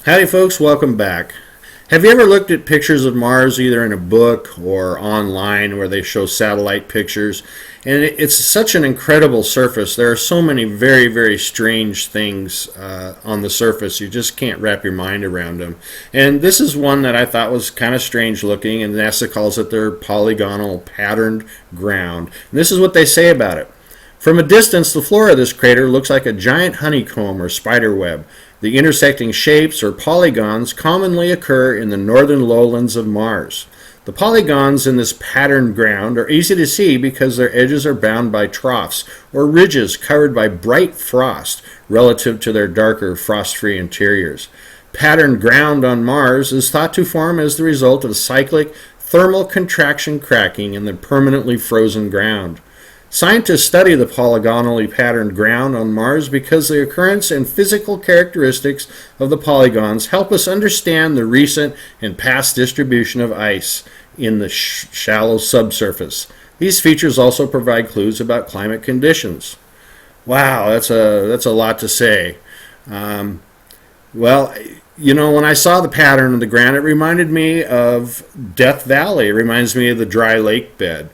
Howdy folks, welcome back. Have you ever looked at pictures of Mars either in a book or online where they show satellite pictures? And it's such an incredible surface. There are so many very, very strange things on the surface. You just can't wrap your mind around them. And this is one that I thought was kind of strange looking, and NASA calls it their polygonal patterned ground. And this is what they say about it. From a distance, the floor of this crater looks like a giant honeycomb or spider web. The intersecting shapes or polygons commonly occur in the northern lowlands of Mars. The polygons in this patterned ground are easy to see because their edges are bound by troughs or ridges covered by bright frost relative to their darker frost-free interiors. Patterned ground on Mars is thought to form as the result of cyclic thermal contraction cracking in the permanently frozen ground. Scientists study the polygonally patterned ground on Mars because the occurrence and physical characteristics of the polygons help us understand the recent and past distribution of ice in the shallow subsurface. These features also provide clues about climate conditions. Wow, that's a lot to say. Well, you know, when I saw the pattern of the ground, it reminded me of Death Valley. It reminds me of the dry lake bed.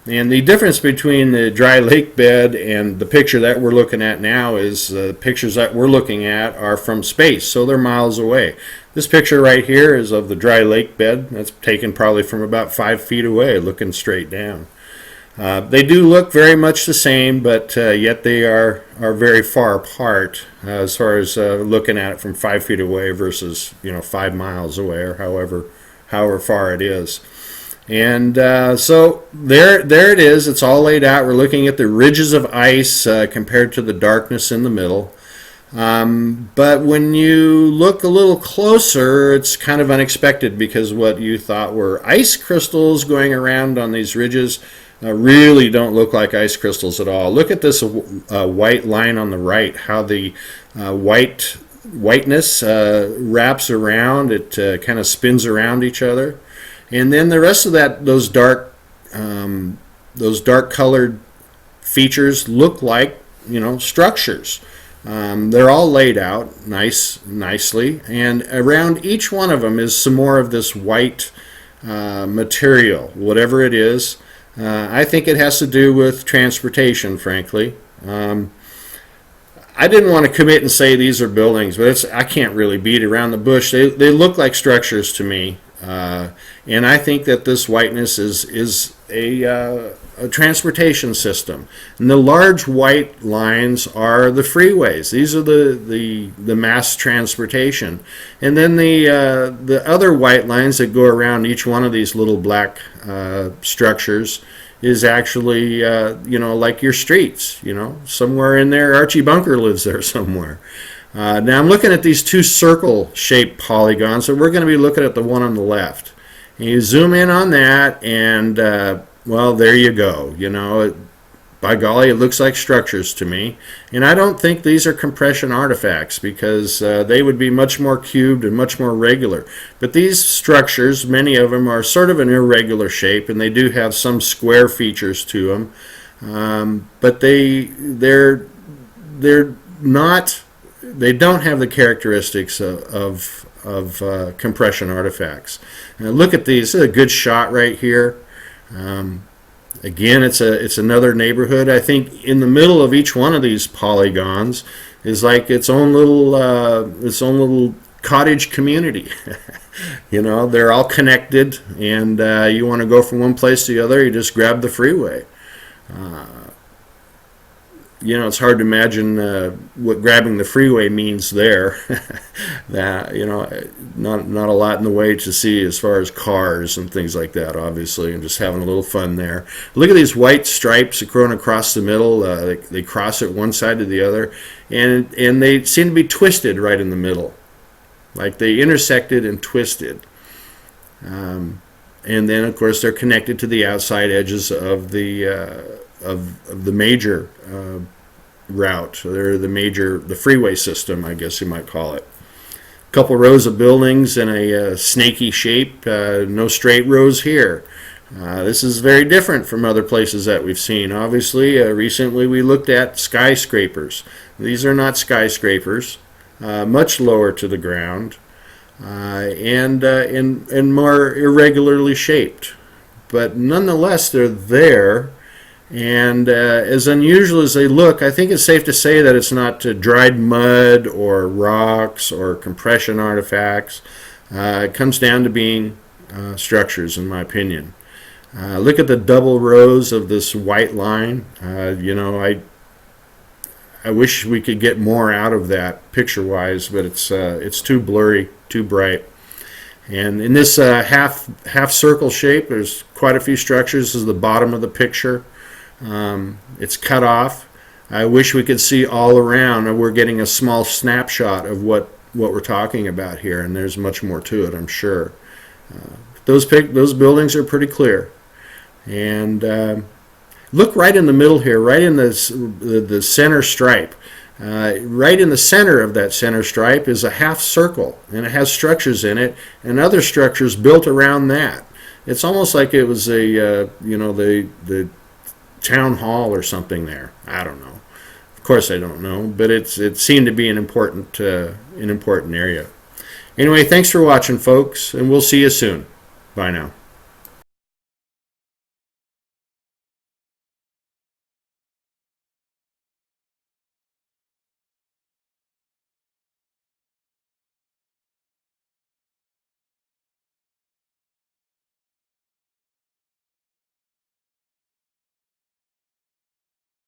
And the difference between the dry lake bed and the picture that we're looking at now is the pictures that we're looking at are from space, so they're miles away. This picture right here is of the dry lake bed. That's taken probably from about 5 feet away, looking straight down. They do look very much the same, but yet they are very far apart as far as looking at it from 5 feet away versus 5 miles away, or however far it is. And so there it is. It's all laid out. We're looking at the ridges of ice compared to the darkness in the middle. But when you look a little closer, it's kind of unexpected because what you thought were ice crystals going around on these ridges really don't look like ice crystals at all. Look at this white line on the right, how the whiteness wraps around. It kind of spins around each other. And then the rest of those dark colored features look like structures. They're all laid out nicely, and around each one of them is some more of this white material, whatever it is. I think it has to do with transportation, frankly. I didn't want to commit and say these are buildings, but I can't really beat around the bush. They look like structures to me. And I think that this whiteness is a transportation system. And the large white lines are the freeways. These are the mass transportation. And then the other white lines that go around each one of these little black structures is actually like your streets. Somewhere in there, Archie Bunker lives there somewhere. Now I'm looking at these two circle-shaped polygons, so we're going to be looking at the one on the left. And you zoom in on that, and well, there you go. By golly, it looks like structures to me. And I don't think these are compression artifacts because they would be much more cubed and much more regular. But these structures, many of them are sort of an irregular shape, and they do have some square features to them. But they're not. They don't have the characteristics of compression artifacts. Now look at these. This is a good shot right here. Again, it's another neighborhood. I think in the middle of each one of these polygons is like its own little cottage community. They're all connected, and you want to go from one place to the other, you just grab the freeway. It's hard to imagine what grabbing the freeway means there. That not a lot in the way to see as far as cars and things like that, obviously, and just having a little fun there. Look at these white stripes going across the middle. They cross it one side to the other, and they seem to be twisted right in the middle, like they intersected and twisted. And then, of course, they're connected to the outside edges of the major route. They're the freeway system, I guess you might call it. A couple rows of buildings in a snaky shape. No straight rows here. This is very different from other places that we've seen. Obviously, recently we looked at skyscrapers. These are not skyscrapers. Much lower to the ground. and more irregularly shaped. But nonetheless, they're there. And as unusual as they look, I think it's safe to say that it's not dried mud or rocks or compression artifacts. It comes down to being structures, in my opinion. Look at the double rows of this white line. I wish we could get more out of that picture-wise, but it's too blurry, too bright. And in this half circle shape, there's quite a few structures. This is the bottom of the picture. It's cut off. I wish we could see all around, and we're getting a small snapshot of what we're talking about here, and there's much more to it, I'm sure. Those buildings are pretty clear. And look right in the middle here, right in the center stripe. Right in the center of that center stripe is a half circle, and it has structures in it and other structures built around that. It's almost like it was the town hall or something there. I don't know. Of course I don't know, but it seemed to be an important area. Anyway, thanks for watching, folks, and we'll see you soon. Bye now.